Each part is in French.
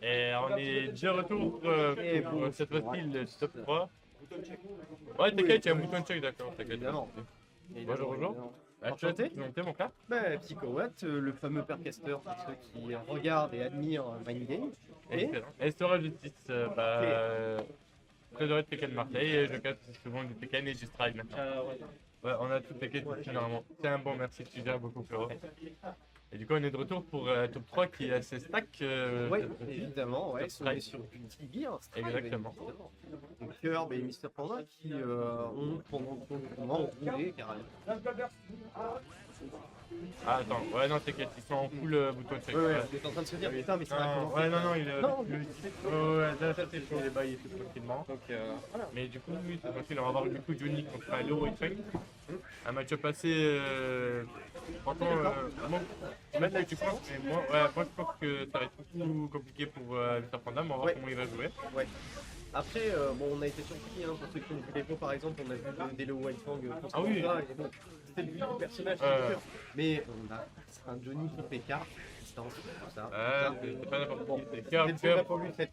Et on est de retour pour cette fois-ci le top 3. Ouais, t'inquiète, il y a un bouton de check, d'accord, t'inquiète. Évidemment. Bonjour, bonjour. Bah, je te laisse Enchanté. te présenter, mon frère. Psychowatt, le fameux percaster pour ceux qui regardent et admirent Mind Game. Et Excellent. Et Stora Justice, trésorier de Tekken Marseille, et je casse souvent du Tekken et du Stride maintenant. Ouais, on a toutes les quêtes ici normalement. C'est un bon, merci, tu gères beaucoup, frérot. Et du coup, on est de retour pour top 3 qui est assez stack. oui, cette fois-ci. évidemment, ouais, Sur on est Stride. sur du Gear, Stride, Exactement. évidemment. Donc Curb et Mister Panda qui ont pendant tout le moment roulé carrément. Ah, attends, ouais, non, t'inquiète, ils sont en full bouton de check. Ouais, vous êtes en train de se dire, putain, mais ça va Non, commencer. ouais, non, il est. Non, Ouais, là, ça c'est chaud, les bails et tout tranquillement. Donc voilà. Mais du coup, oui, c'est facile. On va avoir du coup Johnny contre un Leo et Feng. Un match-up assez. Franchement, moi, ce que tu penses, mais moi, ouais, moi je pense que ça va être beaucoup compliqué pour Mr. Panda, mais on va voir comment il va jouer. Ouais. Après, bon, on a été surpris, hein, pour ceux qui ont vu les mots, par exemple, on a vu Delo Whitefang contre Ah oui. Panda, et bon, c'était le but du personnage, mais on a un Johnny qui fait carte, distance, tout ça. C'est pas n'importe Bon, qui. C'est c'est pas pour lui, c'est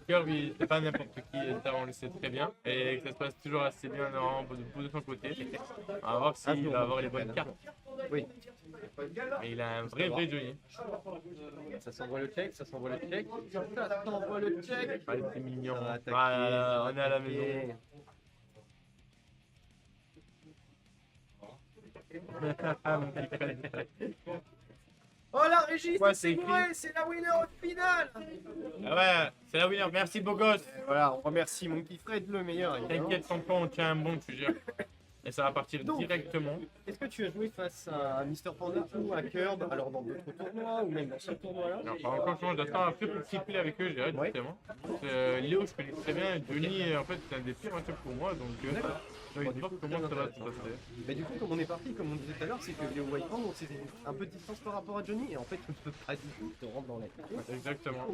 Kirby, c'est pas n'importe qui, et ça on le sait très bien. Et que ça se passe toujours assez bien de son côté. On va voir s'il va avoir les bonnes cartes. oui. Mais il a un vrai Johnny. Ça s'envoie le check, ça s'envoie le check, ça s'envoie le check. Ah, c'est mignon. Ça va attaquer, Ah, on est à la attaquer. maison. Oh la régie, Ouais, c'est c'est vrai, c'est la winner au final. Ah ouais, c'est la winner. Merci, beau gosse. Voilà, on remercie Monkey Fred, le meilleur. évidemment. T'inquiète, tonton, on tient un bon, je te jure. Et ça va partir Donc, directement. Est-ce que tu as joué face à Mister Panda ou à Curb, alors dans d'autres tournois ou même dans ce tournoi-là? Non, pas encore, je j'attends après pour tripler avec eux, j'irai Ouais. justement. Léo, je connais très bien. Johnny, en fait, c'est un des pires matchs pour moi, donc j'ai envie de voir comment ça va se passer. Mais du coup, comme on est parti, comme on disait tout à l'heure, c'est que Léo Whitefang, on s'est un peu de distance par rapport à Johnny, et en fait, on ne peut pas du tout te rendre dans la tête. Exactement.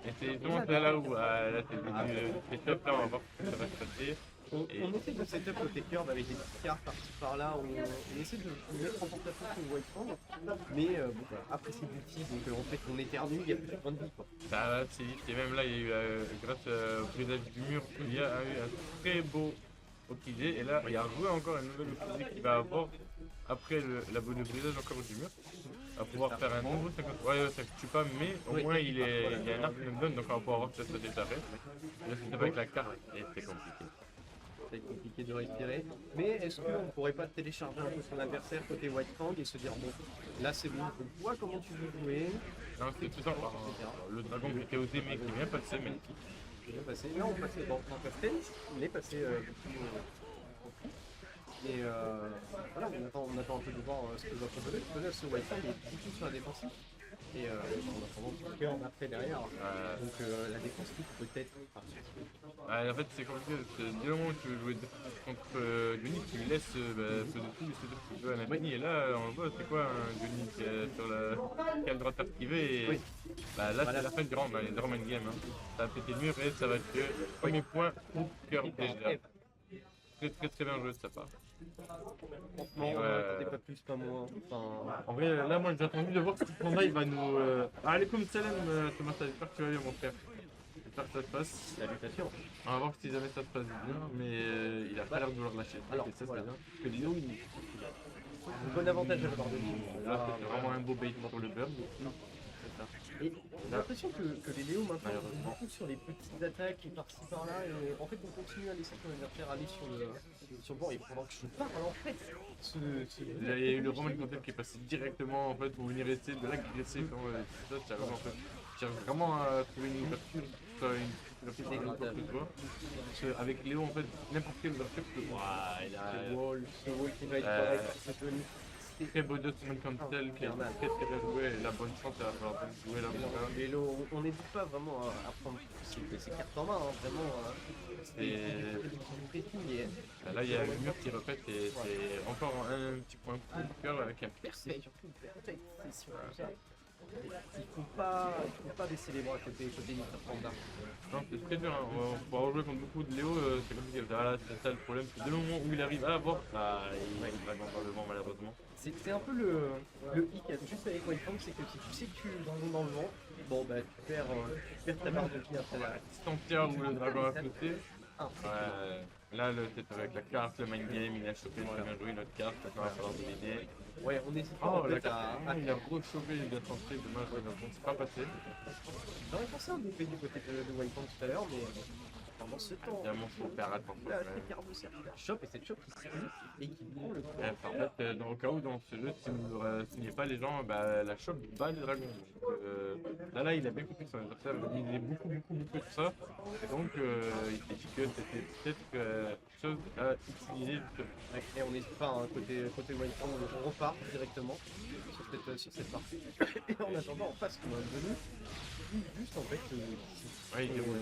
Et c'est justement là où, là, c'est le setup, là, on va voir comment ça va se passer. On essaie de setup côté Curb avec des petites cartes par-ci par-là, on essaie de mettre en porte-à-faux sur Whitefang, mais bon, voilà, après c'est du tir, donc en fait, on éternue, il y a plus de points de vie, quoi. Ça va assez vite, et même là, il y a eu, grâce au brisage du mur, il y a eu un très beau optisé, et là, il y a rejoué encore une nouvelle optisé qui va avoir, après le brisage encore du mur, va pouvoir faire un nouveau 50. Ouais, ça ne tue pas, mais au moins il y a un arc qui nous donne, donc on va pouvoir voir que ça se décharger. Là, c'est avec la carte, et c'est compliqué. C'est compliqué de respirer. Mais est-ce qu'on ne pourrait pas télécharger un peu son adversaire côté Whitefang et se dire bon, là c'est bon, on voit comment tu veux jouer. Non, c'est tout ça. Le dragon qui était osé, mais qui est bien passé, mais C'est bien passé. Là on passait dans Captain, il est passé et voilà, on attend un peu de voir ce que va proposer. Parce que là ce Whitefang est beaucoup sur la défensive. Et on attend que Curb après derrière. Donc la défense peut peut-être partir. en fait, c'est compliqué. Du moment où tu veux jouer contre Johnny, tu lui laisses faisait tout les setups qu'il veut à l'infini. Et là, on voit, c'est quoi un Johnny qui a le droit de faire ce qu'il veut. Et bah, là, c'est la fin du round, les drum and game. Hein. Ça a pété le mur et ça va être le premier point pour Curb déjà. Très très très bien joué de sa part. Franchement, on n'attendait pas plus, pas moins. Enfin, En vrai, là, moi j'ai attendu de voir si Panda il va nous. Alaikum salam, Thomas, j'espère que tu vas bien, mon frère. J'espère que ça se passe. salutations. On va voir si jamais ça se passe bien, mais il a pas l'air de vouloir lâcher. Alors, et ça, voilà. c'est bien. Que Léo, il un bon avantage à la barre de vie. Là, c'est vraiment un beau bait pour le burn. Et j'ai l'impression que les Léo maintenant sont beaucoup sur les petites attaques par-ci par-là. Et en fait, on continue à laisser ton adversaire aller sur le bord. Et pendant que je parle, en fait, Il y a eu le Roman Content qui est passé directement en fait pour venir essayer de l'agresser. Ça, tu arrives en fait. Tu arrives vraiment à trouver une ouverture, une ouverture de toi. Parce qu'avec Léo, en fait, n'importe quelle ouverture peut. ce wall qui va être correct, c'est Tony. Très beau Dustman Cancel qui est très très bien joué. Et la bonne chance, elle va falloir bien jouer là. Léo, on n'hésite pas vraiment à prendre ses cartes en main, hein, vraiment. Là, il y a le mur qui répète et c'est encore un petit point de cœur avec un Parfait, surtout une perfection. Il faut pas baisser les bras côté Mr. Panda. Non, c'est très dur, hein. On va rejouer contre beaucoup de Léo, c'est compliqué. Voilà, c'est ça le problème, c'est dès le moment où il arrive à la bord, bah, il va dans le vent malheureusement. C'est un peu le hic juste avec Whitefang, c'est que si tu sais que tu dragons dans le vent, bon bah tu perds ta barre de vie après derrière. Entière où le dragon a sauté. Ah, Là, c'est avec la carte, le mind game, il a chopé, très bien joué notre carte, maintenant il va falloir deviner. ouais, on hésite pas Oh, en la fait carte, à... il a rechopé, il a tenté, dommage, c'est pas passé. J'aurais pensé à un DP du côté de Whitefang tout à l'heure, mais pendant ce temps, Évidemment, faut faire attention. la carte de cercle, la chope et cette chope qui s'allume et qui prend le coup. En fait, au cas où dans ce jeu, si vous ne signez pas les gens, bah, la chope bat les dragons. Donc, là, il a bien compris que son adversaire misait beaucoup sur ça. Et donc, il s'est dit que c'était peut-être quelque chose à utiliser. Et on n'hésite pas, hein, côté Whitefang, on repart directement sur cette partie. Et en attendant, en face, on a un menu juste en fait Ouais, il déroule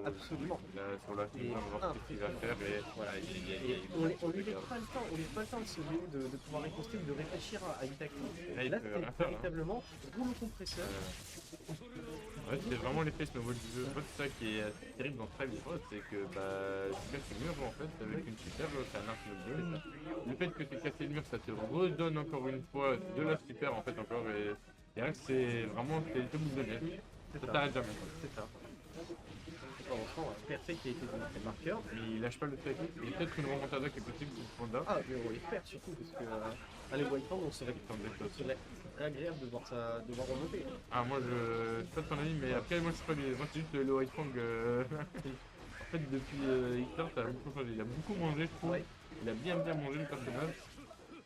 absolument. Là, sur la film, on va voir ce qu'il va faire. Et voilà, On lui laisse pas le temps de se Léo de pouvoir riposter ou de réfléchir à une tactique. Là, c'est véritablement rouleau compresseur. Ouais, c'est vraiment l'effet snowball du jeu. En fait, c'est ça qui est terrible dans Tribe World, c'est que tu casses le mur en fait avec une super, c'est un arc de jeu. Le fait que tu casses le mur, ça te redonne encore une fois de la super en fait encore. Et là, c'est vraiment c'est le bout de neige. Ça t'arrête jamais. C'est ça. Pour l'instant, Perfect qui a été donné le marqueur. Mais il lâche pas le fait. Il y a peut-être une remontada qui est possible pour Panda. Ah, mais on l'espère surtout parce que les Whitefang, on serait très agréable de voir remonter. Ah, moi je suis pas de ton avis, mais après, moi je suis pas moi c'est juste le Whitefang. En fait, depuis Hitler, ça a beaucoup changé. Il a beaucoup mangé, je trouve. Ouais. Il a bien mangé le personnage.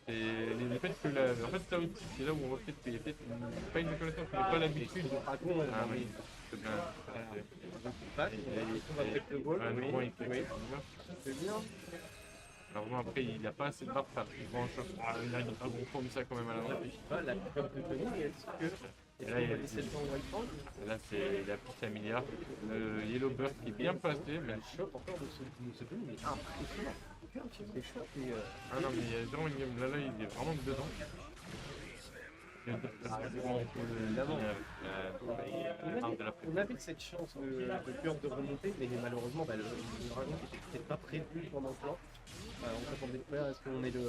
Et le fait que en fait, ça aussi, c'est là où on voit peut-être qu'il y a peut-être pas une connaissance, mais pas l'habitude. Ah bon, Ah oui, c'est bien. C'est bien. Alors bon, après, il n'a pas assez de barres pour faire grand chose. Là, il a gros comme ça quand même à la La pub de Tony, est-ce que là, il va laisser le temps au Whitefang? Là, il a plus 1 milliard. Le Yellow Bird qui est bien passé, mais Le shop encore de ce Tony, mais impressionnant. C'est chaud et ah non, mais il y a zéro in-game. Là, il est vraiment dedans. On avait cette chance de cœur de remonter, mais malheureusement, le dragon n'était pas prévu pendant le plan. On s'attendait pas à ce qu'on ait le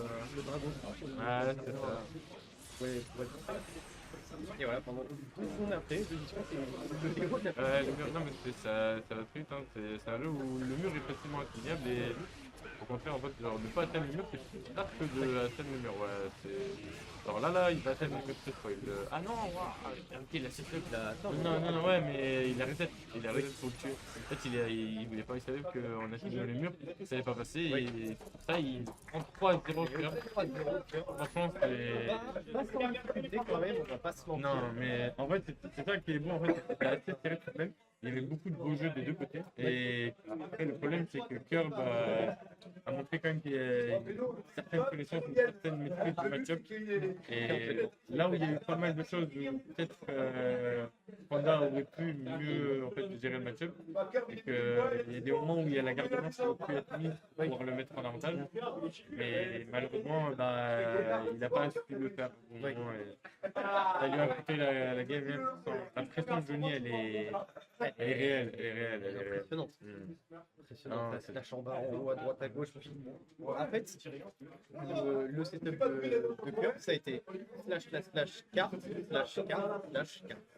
dragon Ouais, c'est ça. Ouais, pour être prêt. Et voilà, pendant 2 secondes après, je dis que c'est le héros de la Le mur, non, mais ça va très vite. Hein. C'est un jeu où le mur est facilement atteignable et au contraire, en fait, genre, ne pas atteindre le mur, c'est plus tard que de atteindre le mur. Ouais, alors là, il va atteindre le mur cette fois. Ah non, ok, il a set up là. Non, ouais, mais il a reset. Il a reset pour le tuer. En fait, il voulait pas, il savait qu'on atteignait le mur, ça n'allait pas passer. Et pour ça, il prend 3-0 cœur. Franchement, c'est quand même, on va pas se mentir. Non, mais en fait, c'est ça qui est bon. En fait, c'était assez serré tout de même. Il y avait beaucoup de beaux jeux des deux côtés. Et après, le problème, c'est que Curb a montré quand même qu'il y a une certaine connaissance, une certaine maîtrise du match-up. Et là où il y a eu pas mal de choses où peut-être Panda aurait pu mieux en fait, gérer le match-up, et qu'il y a des moments où il y a la garde blanche qui aurait pu être mise pour le mettre en avantage. Mais malheureusement, il n'a pas su le faire. Ça lui a coûté la game. La pression de Johnny, elle est réelle. Impressionnante. Impressionnant. Slash en bas, en haut, à droite, à gauche. En fait, le setup de Curb, ça a été slash carte,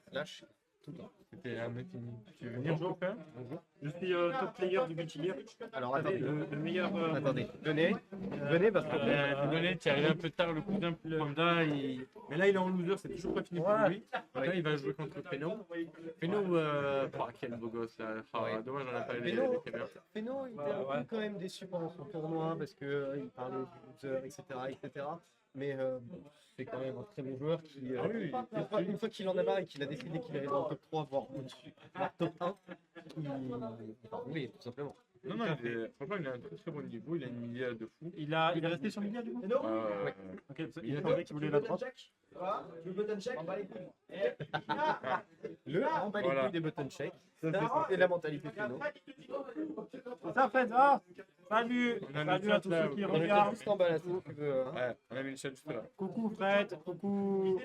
slash tout le temps. C'était un mec qui... Tu veux venir jouer? Bonjour. Je suis top player du Guilty Gear. Alors attendez, le meilleur. attendez, venez parce que Désolé, tu es arrivé un peu tard, le cousin pour Panda. Mais là, il est en loser, c'est toujours pas fini pour lui. Là, il va jouer contre Feno. Feno, quel beau gosse là. Dommage, on a pas les caméras. Feno, il était un peu quand même déçu pendant son tournoi parce qu'il parlait du loser, etc. Mais c'est quand même un très bon joueur qui, une fois qu'il en a marre et qu'il a décidé qu'il allait dans le top 3, voire au-dessus, voire top 1, il va rouler tout simplement. Non, franchement, il a un très bon niveau, il a une milliard de fou. Il est resté sur Milliard du coup. Ouais. Ok, il semblait qu'il voulait la droite. Le button check. Le emballe les couilles des button check. C'est la mentalité Feno. C'est ça, Fred. Ah Salut, On a le salut à chat tous là, ceux qui on On est regardent. juste en bas là si tu veux. Hein. Ouais, on a mis le chat juste là. Coucou Fred, coucou.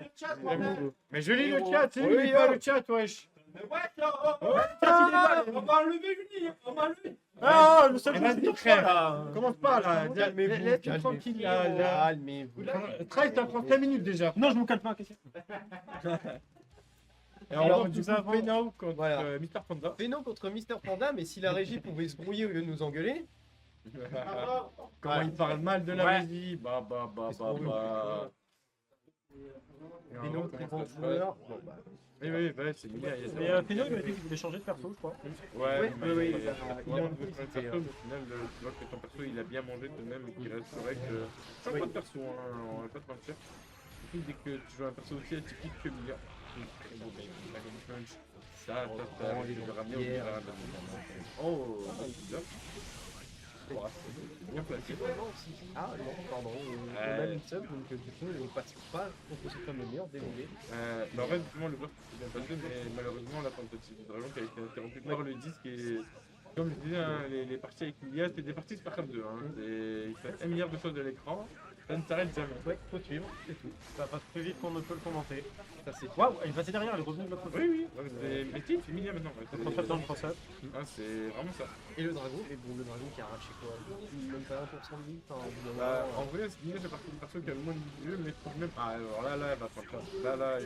Mais je lis le chat, tu Oui, lis pas oh. le chat, wesh. On va enlever Julie, on va enlever. Ah, le seul Eh, truc vas-y, qui te frère. là. Commence pas là, Calmez-vous, laisse-nous calmez-vous. tranquille là. Calmez-vous. 13, ça prend 5 minutes déjà. Non, je me calme pas, qu'est-ce que Et Alors, on va du du coup, Pénao contre voilà. Mister Panda. Péno contre Mister Panda, mais si la régie pouvait se brouiller au lieu de nous engueuler. Comment il parle mal de la Ouais. régie. Bah. Et on va Péno, voir très comment bon ça se passe. joueur. Bon, bah, Oui, bah, c'est bien. il y a ça. Mais Pino, il m'a dit qu'il voulait changer de perso, je crois. Ouais, mais oui, il il a a envie, un c'était, perso, mais au final, tu vois que ton perso il a bien mangé tout de même et qu'il reste correct. Change pas de perso, hein, on va pas te mentir. Surtout dès que tu joues un perso aussi atypique que Mia. Très beau game, Dragon Punch. Ça, je vais ramener au pire. Oh, bizarre. Oh, c'est bien placé. Ah non, pardon. On a une sub, donc du coup, on passe pas contre ce fameux mur, désolé. Bah en fait, justement, le burst s'est bien passé, mais malheureusement, la tentative de Dragon qui a été interrompue par le disque et. Comme je disais, hein, les parties avec Lilia, c'est des parties StarCraft 2. Hein. Il se passe 1 milliard de choses à l'écran, ça ne s'arrête jamais. Ouais, faut suivre, c'est tout. Ça passe plus vite qu'on ne peut le commenter. Ça c'est Waouh, il est passé derrière, il est revenu de l'autre côté. Oui, oui, mais si, c'est Milia maintenant. Ouais. Le concept dans le concept. Ah, c'est vraiment ça. Et le dragon, et bon, le dragon qui a arraché quoi même pas 1% de vie, enfin, au bout d'un Bah, moment, en vrai, Milia fait partie des persos qui a le moins de jeu, mais je trouve même. Ah, alors là, elle va prendre ça. Là.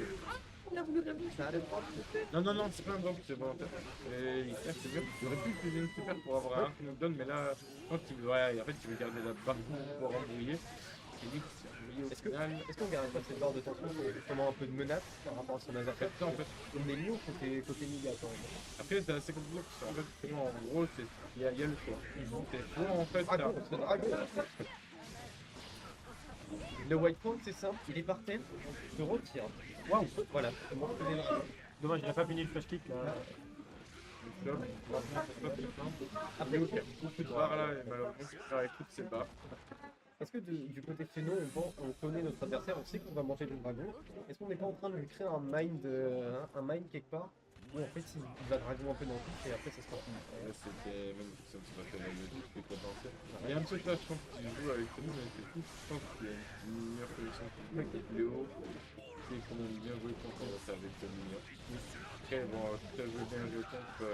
Non, c'est pas un drop, c'est bon en fait. Et c'est bien. Il aurait pu utiliser une super pour avoir un knockdown, mais là, quand il veut, ouais, en fait, il veut garder la barre pour embrouiller. Et dit que c'est embrouillé au final. est-ce qu'on garde pas cette barre de tension pour justement un peu de menace par rapport à son adversaire? Ça, en fait. On est mieux côté Niga quand même. Après, c'est assez compliqué parce qu'en fait, vraiment, en gros, il y a le choix. C'est soit en fait. Dragon, c'est dragon. Le white point c'est simple, il est par terre, se retire. Waouh, Voilà, c'est bon, c'est des dragons. dommage, il a pas fini le flash kick là. Le shop, franchement, c'est pas plus simple. Après, il y a beaucoup de barres là, et malheureusement, tu peux faire avec toutes ces barres. Est-ce que du côté Phéno, on connaît notre adversaire, on sait qu'on va manger du dragon. Est-ce qu'on n'est pas en train de lui créer un mind quelque part où en fait il va dragon un peu dans tout et après ça sera fini. Là, c'était même ça me fait la logique que tu pensais. Il y a un truc là, je pense que tu joues avec nous, mais c'est tout. Je pense qu'il y a une meilleure collection qui est Léo. Et qu'on aime bien jouer contre avec le meilleur. Après, bon, si tu as joué bien joué contre,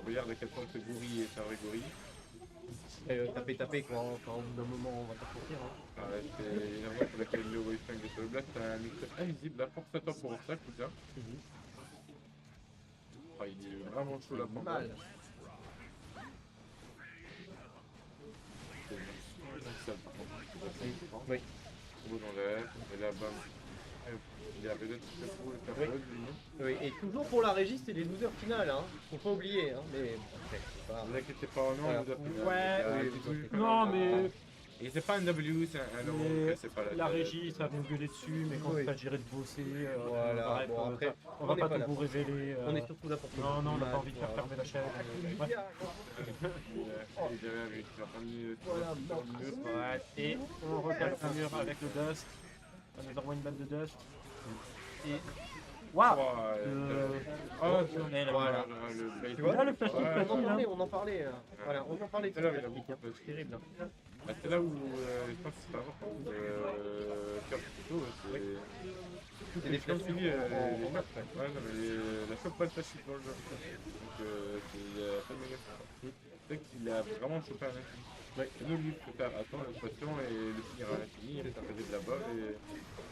regarde à quel point ce gorille est un vrai gorille. Taper quoi, quand au bout d'un moment on va pas sortir. Hein. C'est une raison pour laquelle le Wave de Soul Blast a un mixeur invisible, la force à toi pour obstacle, tout ça. Ah, il est vraiment chaud là pour Mal. C'est ça par contre. Oui. Beau dans l'air, et là bam. Il a peut-être très beau le capot, Oui, et toujours pour la régie, c'est les losers finales, hein. Faut pas oublier, hein. Mais bon, après, c'est pas. Ne vous inquiétez pas, non, Voilà. vous avez Ouais, oui, non, mais et c'est pas un W, c'est un euro, Mais c'est pas la régie, ça va nous gueuler dessus, mais quand Oui. il s'agirait de bosser, Voilà, bref, bon, après, on va on est pas pas tout là vous pour ça. révéler. On est surtout là pour Non, on n'a pas envie de faire voilà. fermer la chaîne. Bref. Voilà, Ouais, et on recale un mur avec le Dust. Another one band de Dust. Et. Waouh! Voilà. Tu Tu vois, Là, le flash kick, Ouais, facile, on en parlait. Voilà, on en parlait tout C'est là à où il a l'heure. beaucoup de Terrible. c'est là où je pense que c'est important. Faire plutôt, C'est des flashs suivi. en map, ouais. Ouais, non, mais la chope pas de flash dans le jeu. Donc, c'est pas méga simple. C'est qu'il a vraiment chopé un infini. Ouais, et nous, lui, il faut faire attendre la pression et le finir à l'infini, et faire de là-bas et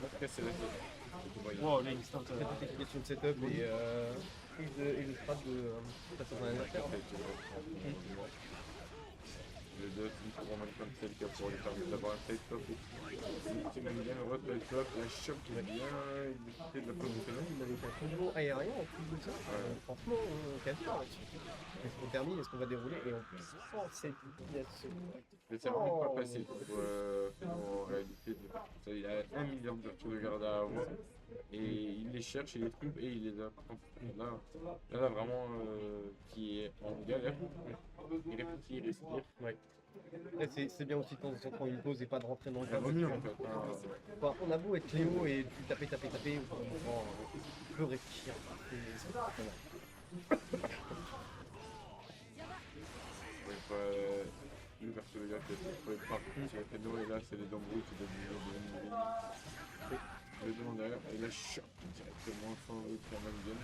on se casser la tête. Wow, l'instant. Cette question de setup et le strat de face à un adversaire. Le dot, il faut vraiment comme celle qui a pour lui permettre d'avoir un side top. Si même bien le rot side top, la chope qui va bien éviter de la position. Il avait fait un combo aérien en plus de ça. Franchement, on casse pas là-dessus. Est-ce qu'on termine? Est-ce qu'on va dérouler? Et on sent cette pièce. Mais c'est vraiment pas facile en réalité. Il y a 1 million de tours de garde à avoir. Et il les cherche, il les trouve et il les a. Là vraiment, qui est en galère. Il réfléchit, il respire. Ouais. C'est bien aussi de temps en temps quand il pose et pas de rentrer dans le Ça jeu. vaut mieux en fait. Enfin, on a beau être Léo et tu taper, il peut réfléchir. C'est pas mal. le perso de gars qui a trouvé partout, c'est la Feno, et là c'est les embrouilles qui donnent le devant derrière, et là choc directement sans l'autre qui a même bien.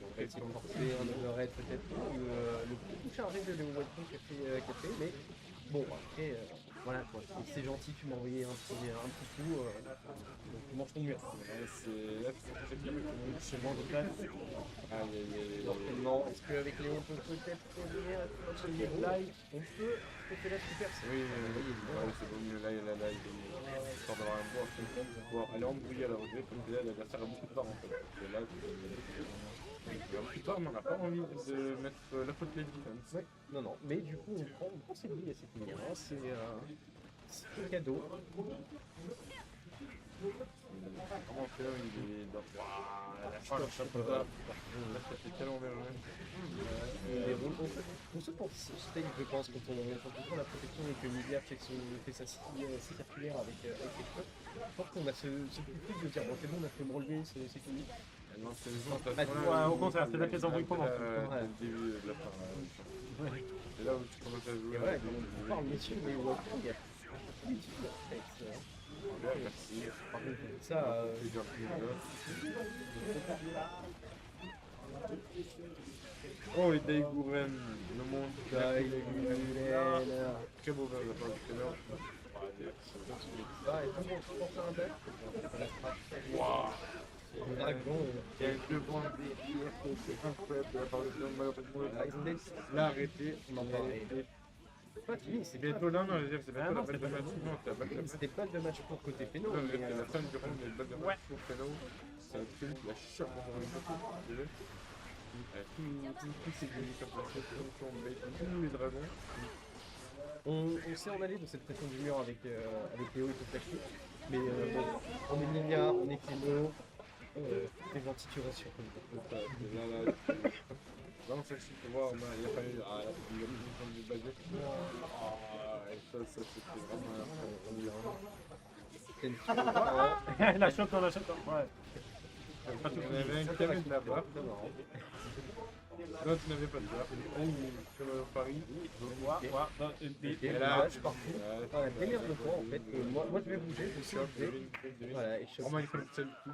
On va essayer de forcer un overhead peut-être le coup chargé de Léo Watson qui a fait, mais bon après voilà quoi, c'est gentil, tu m'as envoyé un petit coup, donc mange ton mur. Là c'est bien, C'est bon de place. Non, est-ce qu'avec Léo on peut peut-être revenir à notre niveau live, on peut faire la super. oui, c'est bon mieux, là il est histoire d'avoir un bon pouvoir aller embrouiller à la revue, comme là l'adversaire a beaucoup de barres en fait. Et là, plus tard, mais on n'a pas envie de mettre la faute les defense. Ouais, non, mais du coup on prend ses billes à cette lumière, hein. C'est un cadeau. Comment faire, il est dans... Waouh, la chapeau là, ça fait tellement bien. On se pense style, je pense, quand on prend la protection et que Nidia fait sa circulaire avec ses cheveux. Je pense qu'on a ce petit truc de dire bon c'est bon, on a fait me relever, c'est fini. Non, c'est le Ouais, au contraire, c'est là que les embrouilles commencent. C'est le début de la fin. C'est là où tu commences à jouer. Et voilà, on parle monsieur, mais au fond, il y a plus de texte. Merci. Par contre, ça, oh, et Daiguren, le monde. Daiguren. Très beau verre de la part du traîneur. Ah, et tout le monde pense à un bug. Waouh! Le dragon. Il y a deux points de c'est incroyable de la part du traîneur. Malheureusement, l'a arrêté. On en parlait. C'est pas fini, C'est bientôt là, non, je veux dire, c'est bientôt la balle de match. Non, c'est la balle de match. c'était pas de match pour côté Féno. Non, c'est la fin du round, les balles de match pour Feno. Ça fait la choc tous ces génies comme ça, tous les dragons. On s'est en allé de cette pression du mur avec Léo et tout flashy. Mais bon, on est Lilia, on est Féno. C'est gentil, tu restes sur le Là, celle-ci, tu vois, il a fallu du budget. Et ça c'était vraiment La shot dans la shot. Ouais. pas tout. Il y avait un qui avait de la barre. L'autre n'avait pas de barre. Comme Paris. Et là, je suis parti. Voilà, démerde-toi en fait. Moi je vais bouger, je suis voilà, et je Vraiment, il faut le seul coup.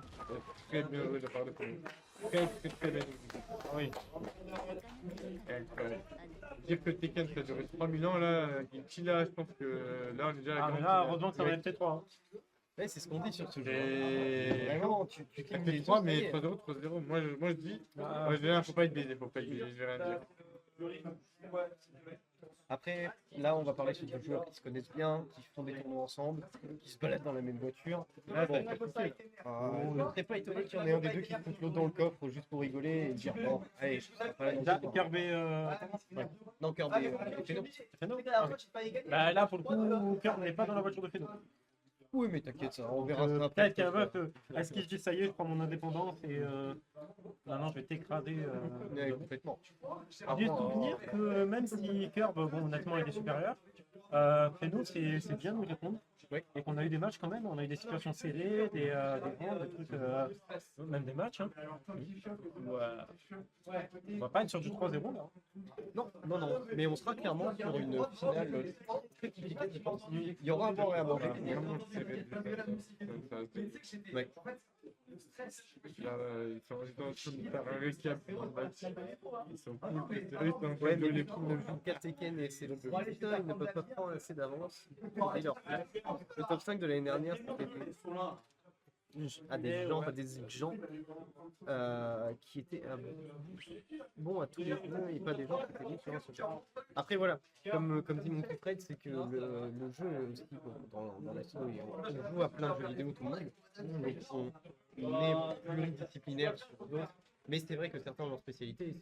Très bien joué de la part de Paris. Très bien. Oui. Dire que Tekken ça a duré 3000 ans là, Gilchila, je pense que là on est déjà à la Ah, mais grande là, finale. heureusement que ça va être T3. Ouais, c'est ce qu'on dit sur ce jeu. Et Vraiment, tu clignes fait les 3 yeux, mais ça y est. 3-0, 3-0. Moi je dis, moi je dis, faut pas être baisé, faut pas être baisé, je vais rien dire. Après, là, on va parler sur des joueurs qui se connaissent bien, qui font des tournois ensemble, qui se baladent dans la même voiture. Là, Bon, je ne serais pas étonné qu'il y en ait un des deux qui foute l'autre dans le coffre juste pour rigoler et dire bon, allez, je serai pas là dans ce Kirby, ouais. Non, Kirby, Féno. Feno. Bah là, pour le coup, Kirby n'est pas dans la voiture de Feno. Oui, mais t'inquiète, ça, on verra ça après. Peut-être qu'il y a un meuf, est-ce qu'il se dit ça y est, je prends mon indépendance et maintenant je vais t'écraser. Ouais, complètement. J'ai souvenir que même si Curb, bon, honnêtement, il est supérieur, Feno, c'est bien de nous répondre. Ouais. Et qu'on a eu des matchs quand même, on a eu des situations serrées, des rounds, des trucs, même des matchs. Hein. On va pas être sur du 3-0 là. Non, mais on sera clairement sur une finale très compliquée, je pense. Il y aura à boire et à manger. Vraiment serré. Ouais. Là, ils sont en train de faire un récap. Ils sont plus serrés, ils sont en train Ouais, de mais les vu qu'ils ne jouent qu'à Tekken et c'est le putain, ils ne peuvent pas prendre assez d'avance. Et leur place. Le top 5 de l'année dernière, c'était des gens qui étaient bons à tous les jeux et pas des gens qui étaient bons sur un seul jeu. Après voilà, comme dit mon petit Fred, c'est que le jeu aussi dans la solo, on joue à plein de jeux vidéo tout le monde, donc on est pluridisciplinaire sur d'autres. Mais c'est vrai que certains ont leur spécialité.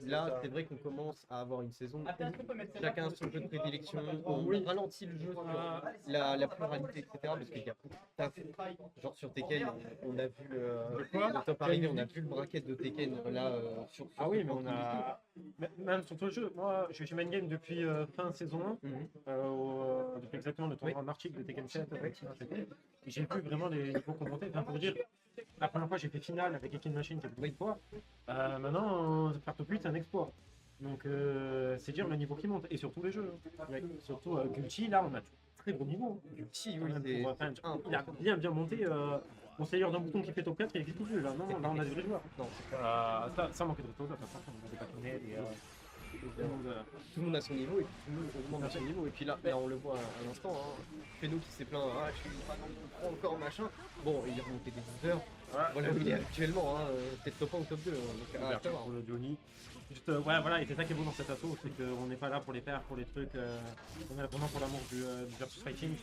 Là, c'est vrai qu'on commence à avoir une saison où chacun a son jeu de prédilection. On ralentit le jeu sur la pluralité, etc. Parce qu'il y a beaucoup de taf. Genre sur Tekken, on a vu le top arriver, on a vu le bracket de Tekken là sur. Ah oui, mais on a. Même sur tout le jeu, moi je suis main game depuis fin saison 1, depuis exactement le tournoi en article de Tekken 7. Et j'ai vu vraiment les niveaux commentés. Enfin, pour dire, la première fois j'ai fait finale avec Ekin Machine qui a beaucoup de fois. Maintenant, faire top 8 c'est un exploit. Donc c'est dire le niveau qui monte, et surtout les jeux. Ouais, surtout Gucci, là on a très bon niveau. Gucci, Quand oui, même, c'est. enfin, il a bien monté. Conseillère d'un bouton qui fait top 4, il existe plus là. Non, là on a des vrais joueurs. Non, c'est Ça manquait de retour, de toute façon, on a des patinets et tout le monde, tout le monde a son niveau et puis tout le monde augmente à son niveau. Et puis là, on le voit à l'instant. Hein. Feno qui s'est plaint, ah, je suis pas dans le pro encore, machin. Bon, il est remonté des 12 heures. Voilà où il est actuellement, hein. Peut-être top 1 ou top 2. Hein. Donc, à ouverture voir. pour le Johnny. Juste, ouais, voilà, et c'est ça qui est beau dans cet assaut, c'est qu'on n'est pas là pour les pairs, pour les trucs, on est là vraiment pour l'amour du versus fighting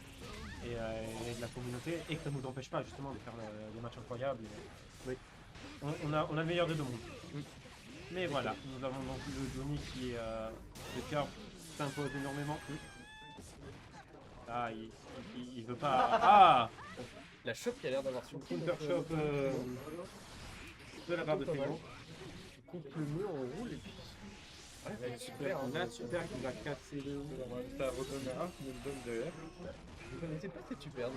et de la communauté, et que ça ne nous empêche pas justement de faire des matchs incroyables. Oui. On a le meilleur des deux mondes. Mais voilà, nous avons donc le Johnny qui est le cœur s'impose énormément. Ah, il veut pas. Ah, La shop qui a l'air d'avoir son counter shot de la part de Feno. Coupe le mur, on roule et puis. Ouais, super. Hein. Là, super qui va casser le. Ça redonne un, mais une bonne derrière. Je connaissais pas cette super.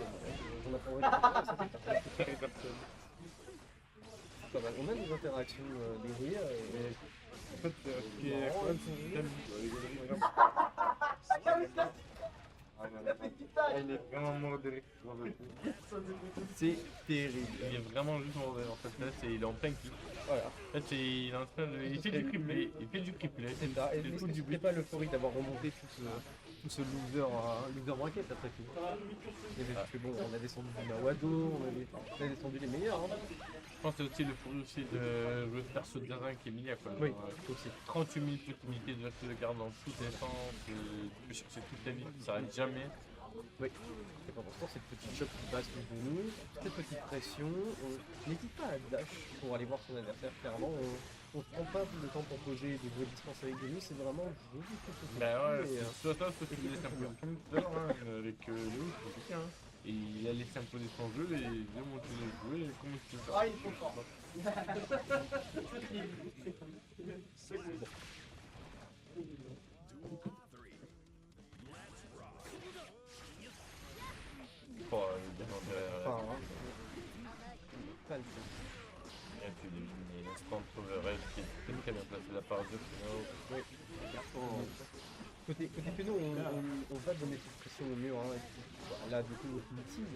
J'en apprendrai ça fait pas mal. On a des interactions, des rires. Et... En fait, ce qui est cool, il est vraiment modéré. C'est terrible. Il est vraiment juste modéré. En fait, là, il est en plein kick. Voilà. En fait, il est en train de. Il fait du triplé. Il fait du triplé. C'est ça. Et Il fout mais du c'était but. pas l'euphorie d'avoir remonté tout ce loser bracket après tout. Parce que bon, on a descendu du Mawado, on a descendu les meilleurs. Hein. Je pense que c'est aussi le fruit aussi de le perso de Gazin qui est mis à quoi. Oui, aussi. 38 000 possibilités de verser le garde dans toute défense, tu peux chercher toute ta vie, ça n'arrête jamais. Oui. Et pendant ce temps, cette petite chope qui passe de nous, cette petite pression, on n'hésite pas à dash pour aller voir son adversaire. Clairement, on ne prend pas le temps pour poser des jouets de distance avec nous, c'est vraiment je vous fais tout Bah ouais, et, c'est ça, c'est ce qu'il laisse un peu comme tout à l'heure hein, avec Léo, c'est quelqu'un. Hein. Et il a laissé imposer son jeu et il a monté le jeu et comment il fait. Ah, il faut fort. Oh, il est dans Enfin, hein. Pas le tout. Et tu devines l'instant entre le rêve qui est très bien placé de la part de Feno. Oui. Côté Feno, on va donner cette pression au mur. Hein, là, du coup, ultime.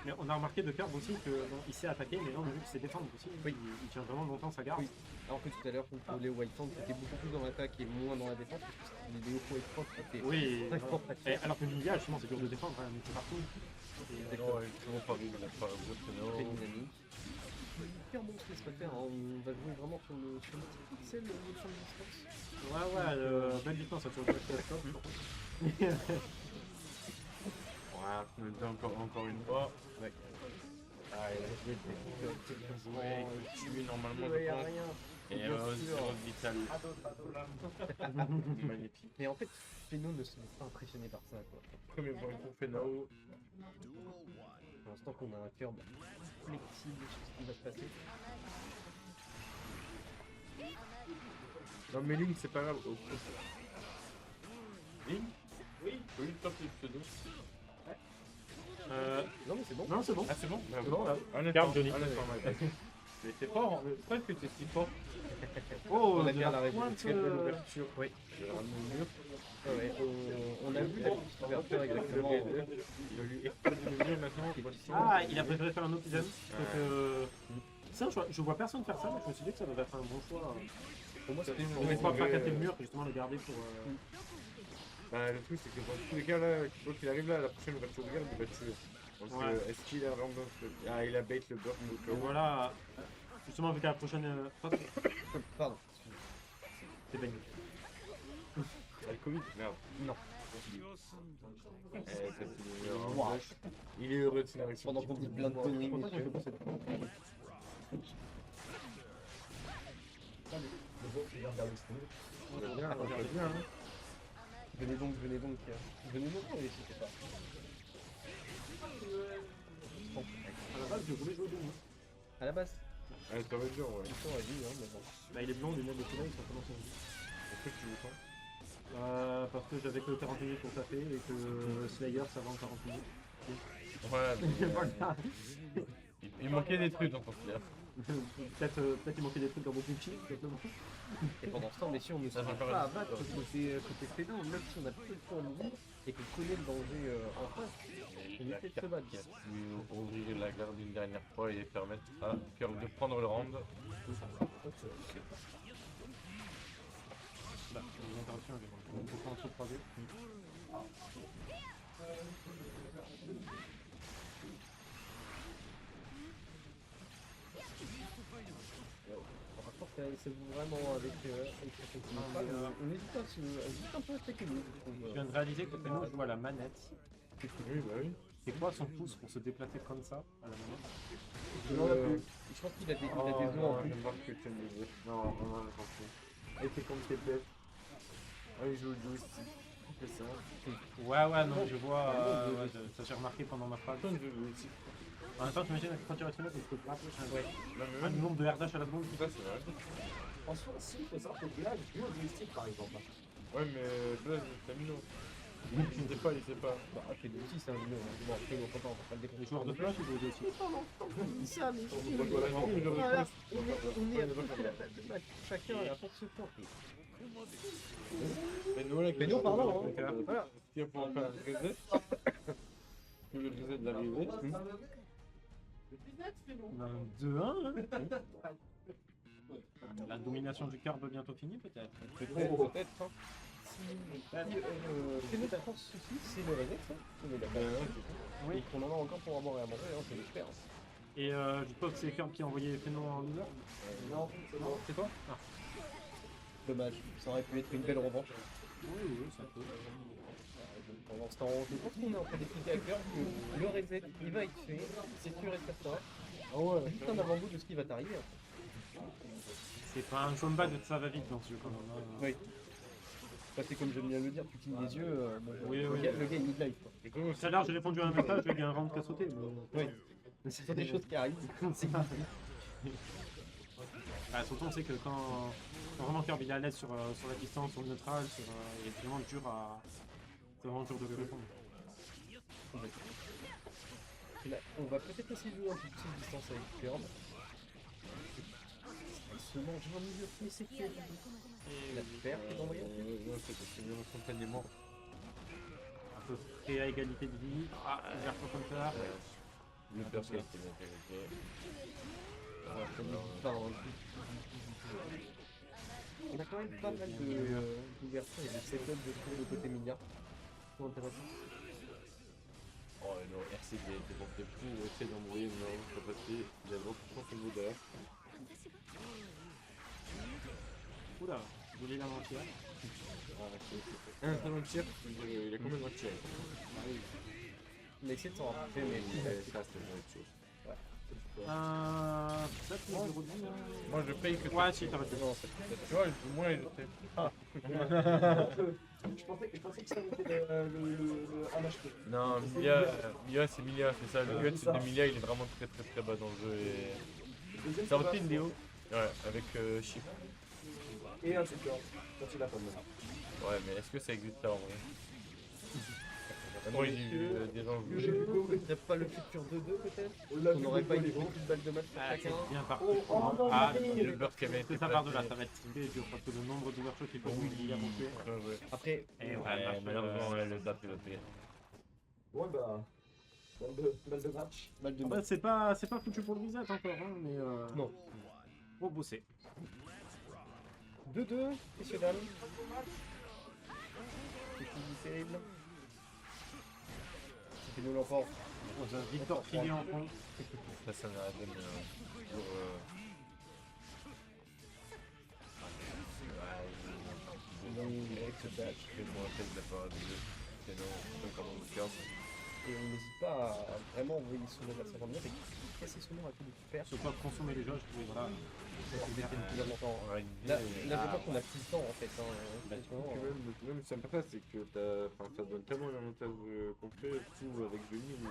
Mais on a remarqué de Curve aussi qu'il sait attaquer, mais là on a vu qu'il sait défendre aussi. Oui. Il tient vraiment longtemps sa garde. Oui. Alors que tout à l'heure, contre Léo Whiteford, c'était beaucoup plus dans l'attaque et moins dans la défense, parce que les Léo Whiteford, c'était Oui, très fort. et alors que Ninja, justement, c'est dur de défendre, hein, mais c'est partout. Non, il est toujours pas vu, il a pas vu Très Feno. dynamique. Hyper bon ce qu'il se peut faire, hein. On va jouer vraiment sur le petit pixel, le champ de distance. Ouais, belle distance, ça tourne pas Ouais, on le dit encore une fois. Ouais. Ah, il a joué des Ouais, il tue normalement ouais, je y a pense. rien. Et Bien sûr. zéro vital. Magnifique. Mais en fait, Feno ne se laisse pas impressionner par ça, quoi. Premier point pour Feno. Pour l'instant qu'on a un cœur flexible sur ce qui va se passer. Non mais Link c'est pas grave. Link. Oui, top le pseudo. Non mais c'est bon. Non, c'est bon. Ah c'est bon. C'est bon, là. Un instant, Garde Johnny. un instant, Mike. Mais c'est fort, hein. Pourquoi est-ce que t'es si fort? Oh, On a de bien la pointe, très belle ouverture. Oui. Je vais ramener le mur. Ouais, on a vu la petite ouverture exactement. Il va lui exploser le mur maintenant. Ah, il a préféré faire un autre design. Ça, je vois personne faire ça, mais je me suis dit que ça devait être un bon choix. Pour moi, c'était On ne pas fracasser le mur, justement le garder pour. Bah, le truc c'est que dans tous les cas là, quoi qu'il arrive là, la prochaine ouverture de garde il va tuer. Donc Ouais. est-ce qu'il a vraiment... Ah il a bait le burst au cas Et où. voilà, justement, vu qu'à la prochaine. Pardon. C'est baigné. Ah, le Covid? Merde. Non. Ça, c'est le mur en Wow. gauche. Il est heureux de cette réaction. Pendant qu'on dit plein de conneries. On va bien, on va bien. Hein. Venez donc. Venez donc, n'hésitez pas. À la base, je voulais jouer debout. À la base, Ah, ça va être dur, ouais. ils sont à vie, hein, mais bon. Bah, il est blond, lunettes de soleil, ils sont comment son vie. Pourquoi tu joues Parce que j'avais que 40 minutes pour taper et que Slayer ça va en 40 minutes. pas? Ouais, mais, Voilà. il manquait des trucs dans ton flair. Peut-être il manquait des trucs dans mon Gucci, simplement. Et pendant ce temps, messieurs, on ne se Ça va fait faire pas un- abattre côté Féno, même si on a peu de points de vie et qu'on connaît le danger en face. On La essaie de se carte battre. qui a pu ouvrir la garde une dernière fois et permettre à Curl de prendre le round. Là, les interruptions, elles vont beaucoup entrecroiser. Par contre, c'est vraiment avec sa technique. On n'hésite pas, on hésite un peu à se technique, je trouve. Je viens de réaliser que Feno joue à la manette. Oui, bah oui. C'est quoi son pouce pour se déplacer comme ça à la manette? Non, là, je pense qu'il a des os en plus. j'aime pas ce que tu me disais. Non, non, j'ai compris. Et c'est comme tes bêtes. Ah, il joue au joystick. C'est ça. Ouais, non, je vois. Ouais, ça j'ai remarqué pendant ma phrase. Personne joue au joystick. En même temps, t'imagines quand tu restes Feno, tu peux te rapprocher Ouais. Non, mais un même nombre de RDH à la seconde. ça, c'est vrai. En soi, si, il faut savoir que là, je joue au joystick par exemple. Ouais, mais Blaise, c'est minot. Il sait pas, il sait pas. Bah, fait de aussi, c'est un minot. Bon, après, on va pas le déconner. Les joueurs de plage, ils jouent aussi. Ça, mais Voilà, non, mais j'aurais voilà, pas- on est à peu près la tête de match. Chacun apporte ce point. Mais nous, là, Mais nous, pardon, donc, hein. Voilà. qui a pour faire un reset. Que le reset d'arriver. 2-1. La domination du cœur bientôt finie, peut-être. Peut-être, hein. Féno prend ce souci, c'est le reset, ça. On est d'accord. Oui. On en a encore pour avoir et à manger, hein, c'est l'espère. Et je suppose que c'est Curb qui a envoyé Feno en loser. Non, c'est toi. Ah. Dommage, ça aurait pu être une belle revanche. Oui, ça peut. Pendant ce temps, je pense qu'on est en train d'expliquer à cœur que le reset, il va être fait, c'est sûr et certain. Ah ouais. C'est juste un avant-goût de ce qui va t'arriver. C'est pas un combat de ça va vite dans ce jeu quand même. Hein. Oui. Bah, c'est comme j'aime bien le dire, tu clignes les yeux, bon, Oui, le, oui. gars, le gars il midlife quoi. Et comment Tout à l'heure, j'ai répondu à un message, il y a un round qui a sauté. Oui. Ce sont des choses qui arrivent. C'est Ah, surtout, on sait que quand vraiment Curb il est à l'aise sur la distance, sur le neutral, il est vraiment dur à. C'est vraiment dur de le répondre. Là, on va peut-être essayer de jouer un peu plus de distance avec Curb. Il se mange un milieu, mais c'est quel la perte est envoyée. Non, c'est bien spontanément. À peu près à égalité de vie. Ah, version comme ça. Le perso qui est intéressé. On a quand même pas mal d'ouvertures et de setup de tour de côté milliard. C'est intéressant. Oh non, RCD était bon de pour essayer d'embrouiller, non, c'est pas passé. Il a beaucoup de niveau d'air. Oula, vous voulez la mentir. Un talent de tir, il a combien de tir? On a essayé de s'en rapprocher, mais Ça, c'est une autre chose. Peut-être une 0 de vie. Moi, je paye que Ouais, si, t'as raison. non, c'est peut-être. Tu vois, moi, je sais. Je pensais que ça était le MHP. Non, Mia, c'est Milia, c'est ça. Le cut de Milia, il est vraiment très bas dans le jeu. Et... Ça routine Léo. Ouais, avec Chip. Et un secure, quand il a pas mal. Ouais, mais est-ce que ça existe là en vrai? Moi, j'ai vu des gens jouer. T'as pas le futur 2-2 peut-être? On l'a On vu n'aurait pas une beaucoup. petite balle de match pour Ah, chacun? c'est bien parti. Oh non, Ah, Le beurre qui avait été ça part de là, placé. ça va être très dur parce que le nombre d'ouvertures qu'il faut Oui, il y a monté. ouais. Après, Et Ouais, malheureusement, le date il va payer. Ouais, bah. Balle de match. balle de En match. fait, c'est pas foutu pour le reset encore, hein, mais Non. faut bosser. 2-2, messieurs dames. C'est fini terrible. C'était nul encore. On a Victor Trillier en fond. Ça n'arrête pas, mais toujours. Avec ce dash. Je me rappelle de la part de c'est non, comme on le ferme. Et on n'hésite pas à vraiment envoyer son adversaire en venir et casser son nom à tout de super. Se pas consommer les jauges, et voilà. C'est bien plus important. Ouais, Là, je crois qu'on a plus le temps en fait. Hein, en ce moment, Même c'est pas ça, c'est que ça donne tellement l'avantage concret, tout avec Johnny, où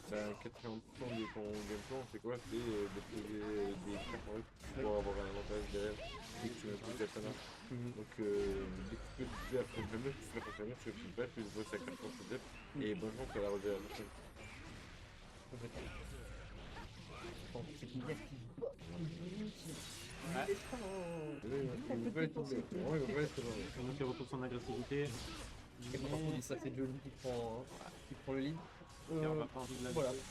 c'est un 80% de ton game plan, c'est quoi? C'est de poser des cartes en reste pour avoir un avantage derrière, dès que tu mets plus personnage. Donc dès que tu peux te dire après le jeu, tu fais la première, tu fais plus bête, tu bosses à 4 points de depth, et bonjour, tu vas la rejoindre à la prochaine. complètement. C'est qu'il y a qui Feno qui retrouve son agressivité. Et par contre, ça c'est Jolie qui prend le lead. Et on va pas envie de la Voilà. laisser.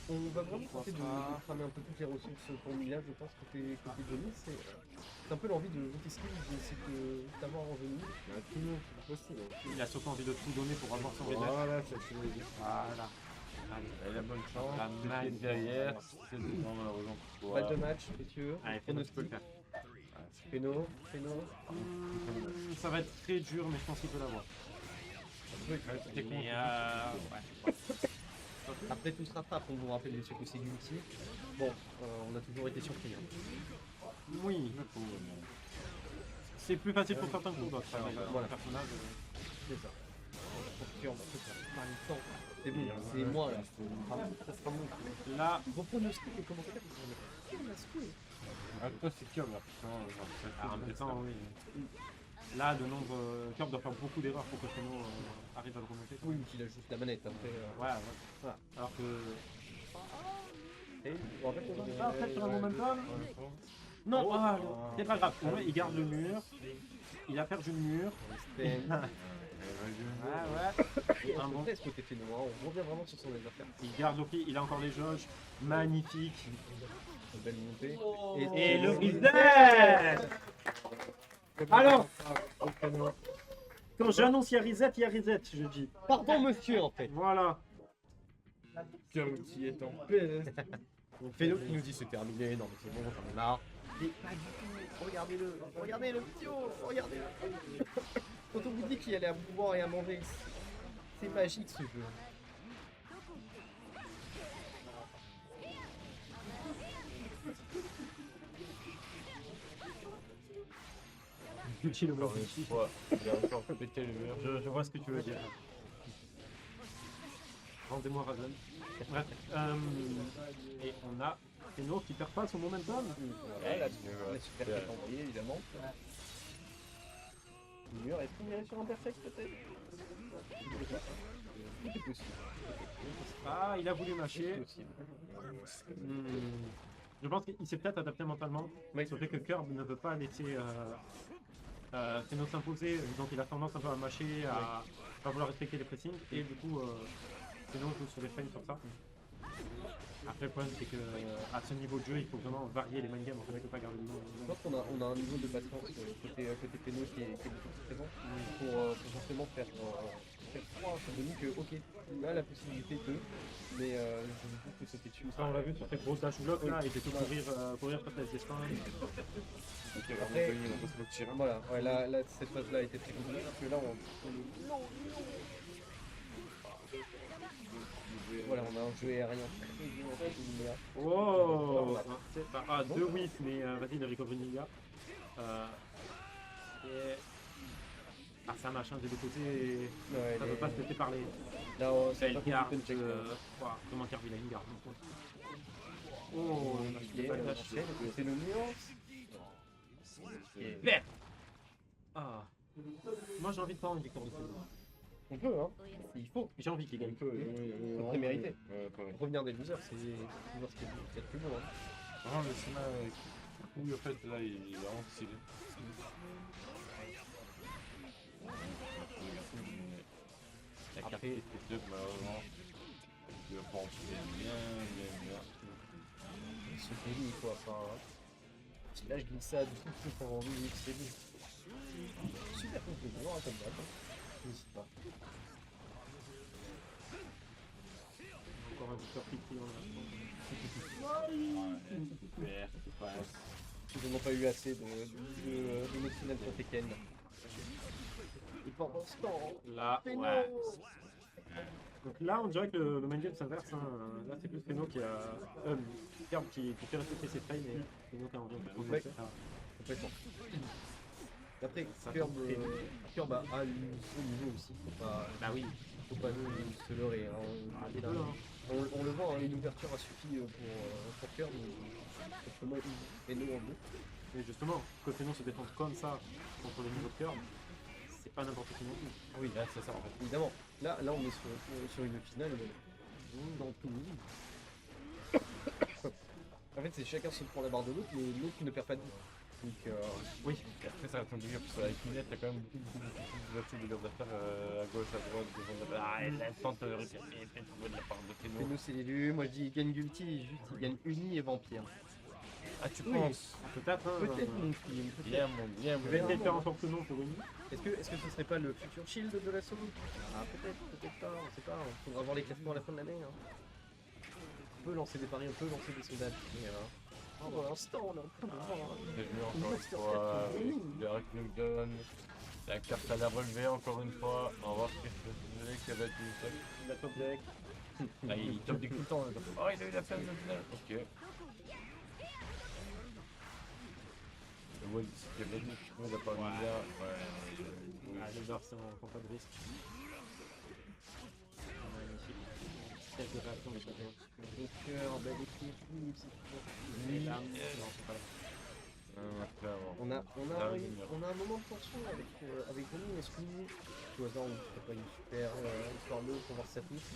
On va vraiment tenter de cramer un peu toutes les ressources pour Milia, je pense, côté Johnny. C'est un peu l'envie de Routiski d'essayer d'avoir en Johnny. Tout le monde, c'est possible. Il a surtout envie de tout donner pour avoir son reset. Voilà, ça c'est Voilà. Allez, Elle a bonne chance. La La main main derrière, c'est devant malheureusement. Balle de match, messieurs. allez, Feno, tu peux le faire. Feno. Ça va être très dur, mais je pense qu'il peut l'avoir. C'était con. Mais ouais. Après tout se rattrape, on vous rappelle monsieur que c'est Gulti. Bon, on a toujours été surpris. Hein. Oui, c'est plus facile pour certains que pour d'autres. Voilà. Personnage. C'est ça. C'est ça. Par le temps. C'est bon, c'est moi là. Ça sera bon. Là, Vos pronostics et commentaires, on a secoué. Ah, toi, c'est qui, là, putain, en même temps, oui. Là, de nombre. Curb doit faire beaucoup d'erreurs pour que Feno arrive à le remonter. Oui, qu'il a juste la manette après. Ouais. Voilà. Alors que. Et, bon, en fait, on Ah, après, sur un momentum. Non, c'est pas grave. Au moins, il garde le mur. Il a perdu le mur. Et Ouais. un bon test côté Feno, hein. On revient vraiment sur son adversaire. Il garde le pied, il a encore les jauges. Magnifique. Une belle montée. Et le reset. Alors, quand j'annonce il y a reset, je dis. Pardon monsieur en fait. Voilà. Qui est en paix. Donc Feno qui nous dit c'est terminé, non mais c'est bon, j'en ai marre. Mais pas du tout, regardez le vidéo, regardez-le. Quand on vous dit qu'il allait à boire et à manger, c'est magique ce jeu. Gucci le blanc. Il a encore pété le mur. Je vois ce que tu veux dire. Rendez-moi Razen. Bref. Et on a Feno qui perd pas son momentum. Ouais, la super tête envoyée évidemment. Le mur, est-ce qu'on irait sur un perfect peut-être? C'est possible. Ah, il a voulu mâcher. C'est possible. Je pense qu'il s'est peut-être adapté mentalement. Oui. Sur le fait que Curb ne veut pas laisser Feno s'imposer, donc il a tendance un peu à mâcher, à pas vouloir respecter les pressings, et du coup Feno joue sur les frames sur ça. Après le problème c'est que à ce niveau de jeu il faut vraiment varier les mind games, on ne peut pas garder le niveau. Je pense qu'on a un niveau de patience côté Feno qui est beaucoup plus présent pour justement faire croire à Denis que ok, il a la possibilité de, mais je vous trouve que c'était dessus. Ça on l'a vu sur ces grosses dash blocks là, il était tout courir face à la destin. Après, voilà, ouais, là, cette phase-là était très compliquée parce que là on voilà, on a un jeu aérien très dur en fait, il y a- Oh, c'est pas... Ah, deux whiffs, mais vas-y, le recovery ninja. Et... Ah, ça machin des deux côtés, Ouais, ça les- peut pas se laisser parler. Là, Ça, c'est il pas garde. compliqué de check. Comment Kirby il garde. Oh, Il est c'est le nuance. vert. Ah. Moi j'ai envie de prendre une victoire de Feno. On peut, hein. Il faut. J'ai envie qu'il gagne. C'est très mérité. Revenir des losers, c'est toujours ce qu'il y a de plus beau. Hein. Vraiment, le schéma avec couille, en fait, là, il est vraiment stylé. La carte Après- était deux, malheureusement. Je pense bien. Ce délit, quoi. Enfin, si là je glissade, tout pour envie, c'est lui. Super conclusion, hein, comme d'hab. Je sais pas. Encore un victoire qui crie Vert, passe. Ils n'ont pas eu assez de notre finale sur Tekken. Et pendant ce temps, Là, Feno. ouais. Donc là, on dirait que le main game s'inverse. Hein. Là, c'est plus Feno qui a. Curb qui fait respecter ses frames et Feno qui a envie de Ouais. faire. Complètement. Après, Ça Curb fait très Curb a son niveau aussi. Bah oui. Faut pas se leurrer. Hein. Ah, les deux, hein. On le voit, hein, une ouverture a suffi pour Curb. Simplement, et nous en deux. Mais justement, que Feno se défende comme ça contre le niveau de Curb, c'est pas n'importe qui non plus. Oui, là, c'est ça en fait. Évidemment. Là, on est sur une finale dans tout. En fait, fait, c'est chacun se prend la barre de l'autre, mais l'autre ne perd pas de vie. Donc, Oui, et après ça reste un délire, parce qu'avec Minette, t'as quand même beaucoup de délire d'affaires à gauche, à droite, devant, ah, elle tente de récupérer, peut-être trouver de la part de Keno. Keno, c'est élu. Moi, je dis, il gagne Gulti, juste, il gagne Uni et Vampire. Ah, tu Oui. penses? Peut-être, hein. Peut-être mon film. Bien, mon bien, Je mon vais bien. peut-être faire encore plus long pour une. Est-ce que ce serait pas le futur Shield de la solo? Ah, peut-être pas, on sait pas. On faudra voir les classements à la fin de l'année. Hein. On peut lancer des paris, on peut lancer des sondages. Mais pour l'instant, on est en train de voir. J'ai vu encore une fois, le Arachnogon, la carte à la relever encore une fois, on va voir ce que je faisais, qui va être une top. La top deck. Ah, il top des tout le temps. Là. Oh, il a eu la femme de finale. Ok. Le Wall, c'est qu'il y avait dit, il a pas mis bien. Ouais. Ah, j'adore, c'est mon compas de risque. Magnifique. Quelques réactions, mais pas bien. Le cœur, belle équipe, oui, c'est toujours. Les larmes, non, c'est pas là. Clairement. On a Ah, un moment de tension avec Ronnie. Est-ce que tout hasard on ne ferait pas une super histoire de pour voir si ça touche?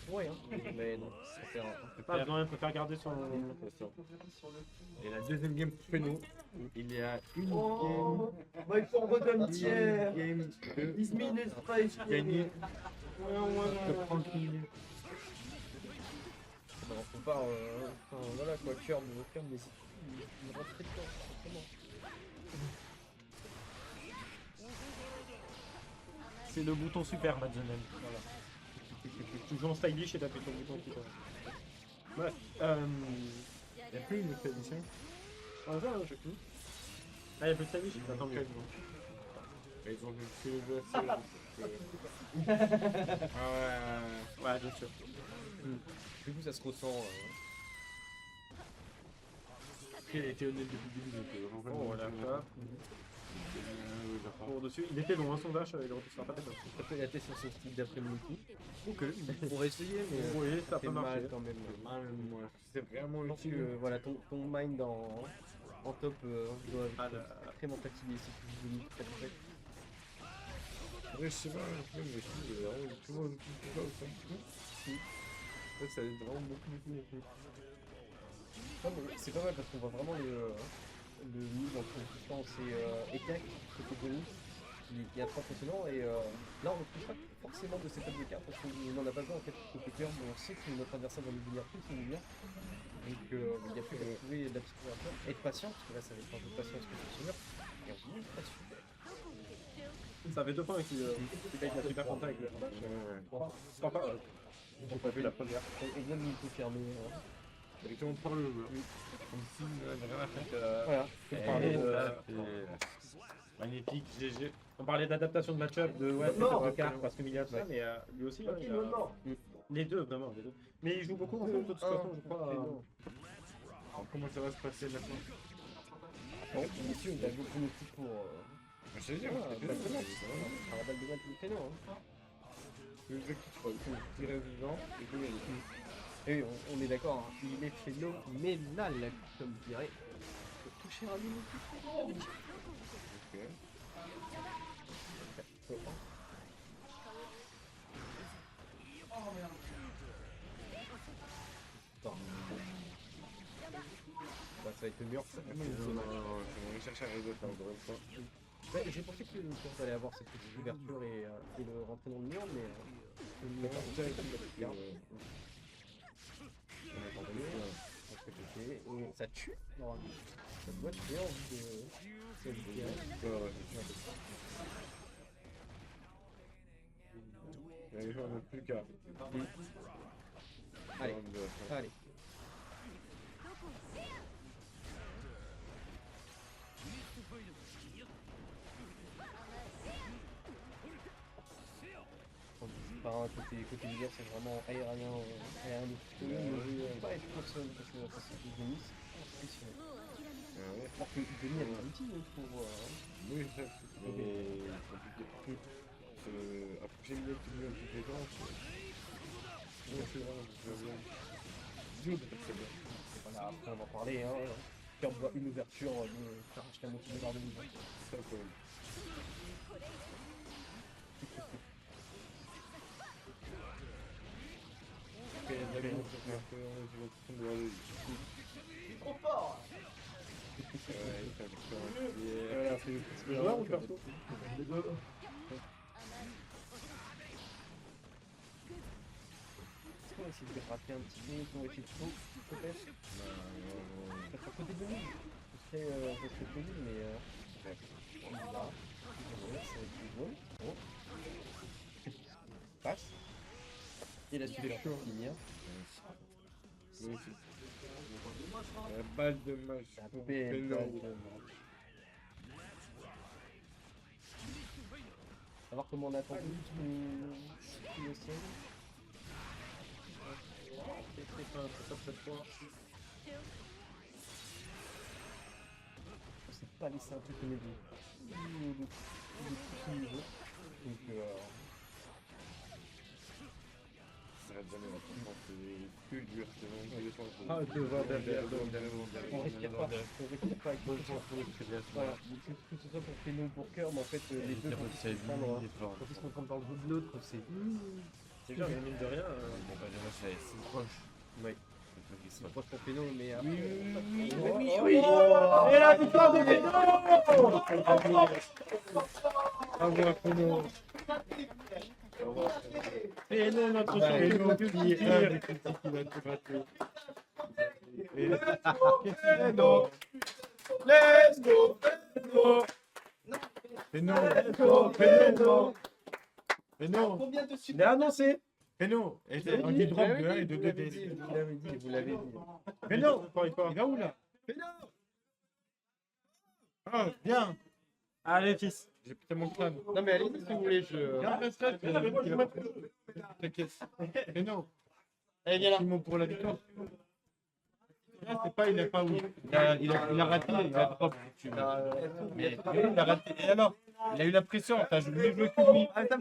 Ouais, hein. Mais non, ça fait un. Pas besoin, il préfère garder son. Et la deuxième game pour Peno, il y a une Oh, bah il faut en redonner tiers. game de 10 minutes space gagner. tranquille. Bah, on peut pas. Enfin, voilà quoi, cœur, mais il rentrait dedans, simplement. C'est le bouton super, Madzonen. Voilà. Toujours stylish et taper sur le bouton super. Ouais. Il n'y a plus une expédition. Ah, ça, je plus. Ah, y'a plus de stylish? Attends, mieux. Ils ont vu que le jeu Ah ouais. Ouais, bien sûr. Du coup, ça se ressent. Après, il a été honnête depuis le début, donc Oh, voilà, ça. Pour dessus, il était long, hein, son dash, il aurait pu se faire taper. Ça peut gâter sur son style d'après-midi. Ok, on pourrait essayer, mais Oui, ça fait peut mal marcher. quand même. C'est vraiment Je pense utile. que voilà, ton mind en top doit Ah, être extrêmement fatigué si tu joues très très. Ouais, je sais pas, mais je trouve vraiment tout le monde tout ça aussi. En fait, ça aide vraiment beaucoup. Non, mais c'est pas mal parce qu'on voit vraiment le move entre puissance et Ekak, côté de nous, qui est impressionnant. Et là, on ne trouve pas forcément de setup de cartes parce qu'on n'en a pas besoin en fait. Côté cœur, on sait que notre adversaire va nous venir plus, il nous vient. Donc il n'y a plus qu'à trouver de la petite couverture. Être patient, parce que là, ça va être un peu de patience que je suis sûr. Et on se dit, pas super. Ça fait 2 points qu'il gagne la super contact avec le dash. Je crois pas. J'ai pas vu la première. Et vient de nous confirmer. Et tout le monde parle le jeu. Comme si il n'y avait rien à faire. Voilà. On parlait de- Magnifique, GG. On parlait d'adaptation de match-up, de ouais, Non, de cartes, parce que Miliad, ça, mais lui aussi, hein, il a- les deux, vraiment, les deux. Mais il joue beaucoup en fait, de toute façon, je crois. Alors, comment ça va se passer maintenant? Bon, messieurs, il a beaucoup de petits pour. Je sais dire, Ah, balle de match, c'est vraiment. Ah, la balle de match du créneau. Hein. le jeu qui faut tirer dedans et tout gagner. Et oui, on est d'accord, hein. Il est phénoménal, comme dirait. Faut toucher un minute. Ok. Bah, ça va être le mur. Je vais chercher un réseau encore une fois. Ouais, j'ai pensé que le course allait avoir cette petite ouverture et le rentrer dans le mur, mais. Le mur, c'est avec la carte. Et ça tue normalement. Ça doit tuer en vue de. C'est Ouais. Il n'y en a plus qu'à. Allez, allez. Enfin, côté Liga, c'est vraiment aérien de pas être personne parce que c'est de Nice. Alors que Denis avait un outil pour. Oui, ça, c'est compliqué. Approcher le milieu de toutes les gens, c'est vraiment dur de passer bien. Voilà, après on va en parler. Hein. Cœur voit une ouverture de faire acheter un motif de barre de mise. Ça, quand même. Trop fort. Voilà, c'est joueur ou perso? Les deux. Est-ce qu'on va essayer de rater un petit peu, qu'on va essayer de chaud, peut-être? Peut-être à côté de nous. Ce serait possible, mais là. Ouais, ça va être plus bon. Oh. Passe. Et la suite pour finir. Balle de match. Belle balle de match. On va voir comment on attend tout le ciel. On s'est pas laissé un truc au milieu. Le petit niveau. Donc, Ah, devant, derrière, on respire pas. On respire pas avec le cœur. Voilà, donc tout ce soit pour Péno ou pour cœur, mais en fait, les deux, quand ils se concentrent dans le dos de l'autre, c'est. C'est clair, mais mine de rien. Oui. C'est proche pour Péno, mais. Oui. Et la victoire de Péno. Bravo, Péno. Péno, notre champion qui est un des critiques qui va tout rater. Péno. Let's go, Péno. Péno. Péno. Combien de Il est annoncé. Péno. On dit drop de 1 et de 2 Vous l'avez dit. Péno. Il va où là? Péno. Ah, bien. Allez, fils. J'ai pété mon crâne. Non, mais allez-y si vous voulez, je. T'inquiète. Péno. Allez, viens là. Simon pour la victoire. Là, c'est pas, il a pas où. Il a raté, il a drop. Mais il a raté. Et alors? Il a eu la pression, t'as joué le coup. Ah, ça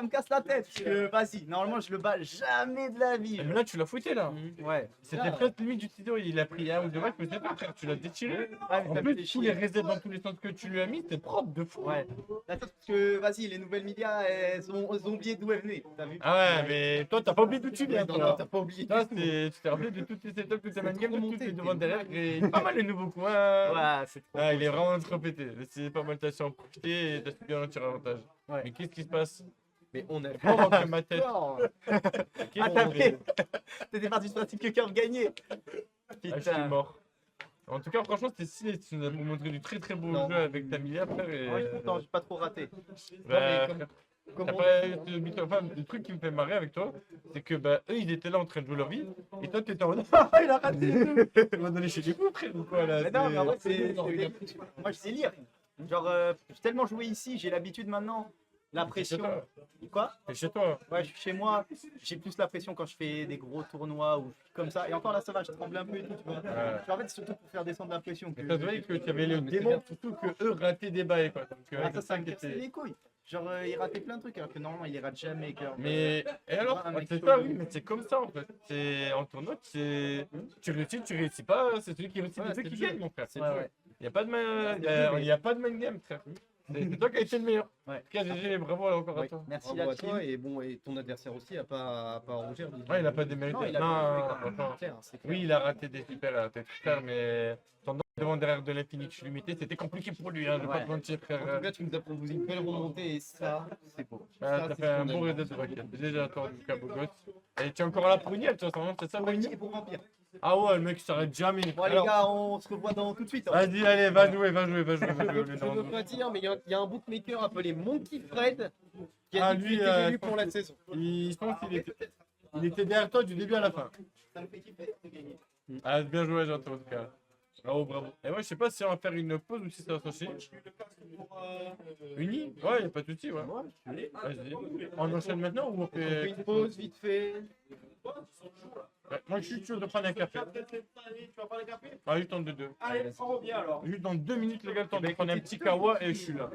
me casse la tête. Parce que, vas-y, normalement, je le bats jamais de la vie. Mais là, tu l'as fouetté là. Ouais. C'était presque limite du tuto. Il a pris un ou deux matchs, mais c'est pas frère, tu l'as déchiré. Ouais, mais En ça me plus, fait tous les chier. resets dans tous les sens que tu lui as mis, c'était propre de fou. Ouais. Attends, parce que, vas-y, les nouvelles médias, elles ont oublié d'où elles venaient. T'as vu? Ah ouais, mais toi, t'as pas oublié d'où tu viens, Non, toi. t'as pas oublié. Toi, tu t'es rappelé de toutes tes setups, toutes tes manigames, de toutes tes demandes derrière. Et pas mal les nouveaux coups. Hein. Ouais, c'est trop. Ah, il est vraiment trop pété. C'est pas mal, t'as su en profiter et t'as su bien en tirer avantage. Ouais. Mais qu'est-ce qui se passe? Mais on a. Pas rentrer ma tête. Ah, t'étais parti sur principe que Curve gagnait. Ah, je suis Putain. mort. En tout cas, franchement, c'était stylé. Tu nous as montré du très très beau Non. jeu avec ta Milia, frère. Et... Ouais, je suis content, j'ai pas trop raté. Bah, Non, mais Comment après, enfin, le truc qui me fait marrer avec toi, c'est que bah, eux ils étaient là en train de jouer leur vie, et toi t'étais en mode ah, il a raté il va donner chez les fous, frère, ou quoi là? Mais non, mais en vrai, c'est- moi, je sais lire. Genre, j'ai tellement joué ici, j'ai l'habitude maintenant. La C'est chez pression. toi. Quoi? C'est chez toi. Ouais, je suis chez moi, j'ai plus la pression quand je fais des gros tournois ou comme ça. Et encore là, ça va, je tremble un peu et tout, tu vois. Ouais. En fait, c'est surtout pour faire descendre la pression. Mais ça se voyait que tu avais le démon, surtout que eux rataient des bails, quoi. Donc, Ah, ça me qui cassait était- les couilles. Genre, il ratait plein de trucs alors que normalement, il les rate jamais. Cœur. Mais, et alors, Un mec c'est chaud, ça, lui. oui, mais c'est comme ça en fait. C'est en tournoi, tu réussis pas, c'est celui qui réussit, Ouais, c'est celui c'est qui le gagne, jeu. mon frère. Ouais, ouais. Il n'y a pas de main game, frère. C'est toi qui as été le meilleur. Ouais. En tout cas, GG, bravo encore à Ouais. toi. Merci Bravo la à toi team. et bon et ton adversaire aussi a pas à rougir. Ouais, il n'a pas démérité. Non, il a Non, pas franchement. C'est clair. Oui, il a raté des super, il a raté très clair, mais son devant derrière de l'infini que je lui mettais, c'était compliqué pour lui, hein, je vais pas Ouais. te mentir, En frère. tout cas, tu nous as proposé une belle remontée et ça, c'est beau. Ah, Ça, t'as c'est fait ce un qu'on bon aime. reset de raquette. Déjà, toi, en tout cas, beau gosse. Et tu es encore là pour une de toute façon, c'est ça, Pour Bagny Uni et pour Vampire. Ah ouais, le mec, il s'arrête jamais. Bon, les Alors, gars, on se revoit dans tout de suite. hein. vas-y, allez, va jouer, va jouer, va jouer. Je ne veux pas dire, mais il y a un bookmaker appelé Monkey Fred qui a Ah, dit lui, qu'il était élu je pour pense la que- saison. Je pense qu'il était derrière toi du début à la fin. Ça me fait kiffer de gagner. Ah, bien joué, j'entends en tout cas. Bravo, bravo. Et moi, je sais pas si on va faire une pause ou si ça va s'enchaîner. Uni? Ouais, y a pas de soucis, ouais. Vas-y. On enchaîne maintenant ou on On fait fait. une pause vite fait. Ouais, moi, je suis sûr de prendre un café. Ah, juste en deux. Allez, on revient alors. Juste dans 2 minutes, les gars, le temps Eh ben, de prendre un écoutez, petit kawa et je suis là.